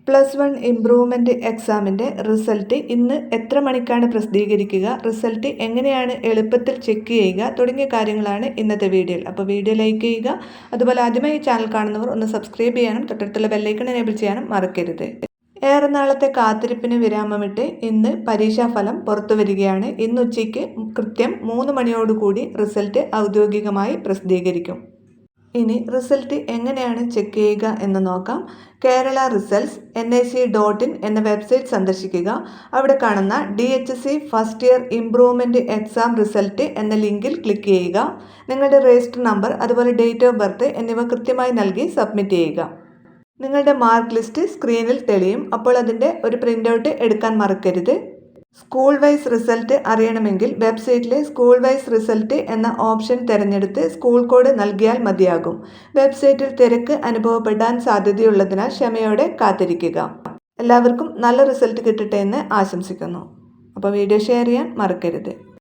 +1 improvement എക്സാമിൻ്റെ result ഇന്ന് എത്ര മണിക്കാണ് പ്രസിദ്ധീകരിക്കുക, റിസൾട്ട് എങ്ങനെയാണ് എളുപ്പത്തിൽ ചെക്ക് ചെയ്യുക തുടങ്ങിയ കാര്യങ്ങളാണ് ഇന്നത്തെ വീഡിയോയിൽ. അപ്പോൾ വീഡിയോ ലൈക്ക് ചെയ്യുക. അതുപോലെ ആദ്യമായി ഈ ചാനൽ കാണുന്നവർ ഒന്ന് സബ്സ്ക്രൈബ് ചെയ്യാനും തൊട്ടടുത്തുള്ള ബെല്ലൈക്കൺ എനേബിൾ ചെയ്യാനും മറക്കരുത്. ഏറെ നാളത്തെ കാത്തിരിപ്പിന് വിരാമമിട്ട് ഇന്ന് പരീക്ഷാഫലം പുറത്തു വരികയാണ്. ഇന്ന് ഉച്ചയ്ക്ക് കൃത്യം 3 മണിയോടുകൂടി റിസൾട്ട് ഔദ്യോഗികമായി പ്രസിദ്ധീകരിക്കും. ഇനി റിസൾട്ട് എങ്ങനെയാണ് ചെക്ക് ചെയ്യുക എന്ന് നോക്കാം. കേരള റിസൾട്ട്സ് NIC.in എന്ന വെബ്സൈറ്റ് സന്ദർശിക്കുക. അവിടെ കാണുന്ന DHC first year improvement exam result എന്ന ലിങ്കിൽ ക്ലിക്ക് ചെയ്യുക. നിങ്ങളുടെ രജിസ്റ്റർ നമ്പർ അതുപോലെ ഡേറ്റ് ഓഫ് ബർത്ത് എന്നിവ കൃത്യമായി നൽകി സബ്മിറ്റ് ചെയ്യുക. നിങ്ങളുടെ മാർക്ക് ലിസ്റ്റ് സ്ക്രീനിൽ തെളിയും. അപ്പോൾ അതിൻ്റെ ഒരു പ്രിൻ്റ് ഔട്ട് എടുക്കാൻ മറക്കരുത്. സ്കൂൾ വൈസ് റിസൾട്ട് അറിയണമെങ്കിൽ വെബ്സൈറ്റിലെ സ്കൂൾ വൈസ് റിസൾട്ട് എന്ന ഓപ്ഷൻ തിരഞ്ഞെടുത്ത് സ്കൂൾ കോഡ് നൽകിയാൽ മതിയാകും. വെബ്സൈറ്റിൽ തിരക്ക് അനുഭവപ്പെടാൻ സാധ്യതയുള്ളതിനാൽ ക്ഷമയോടെ കാത്തിരിക്കുക. എല്ലാവർക്കും നല്ല റിസൾട്ട് കിട്ടട്ടെ എന്ന് ആശംസിക്കുന്നു. അപ്പോൾ വീഡിയോ ഷെയർ ചെയ്യാൻ മറക്കരുത്.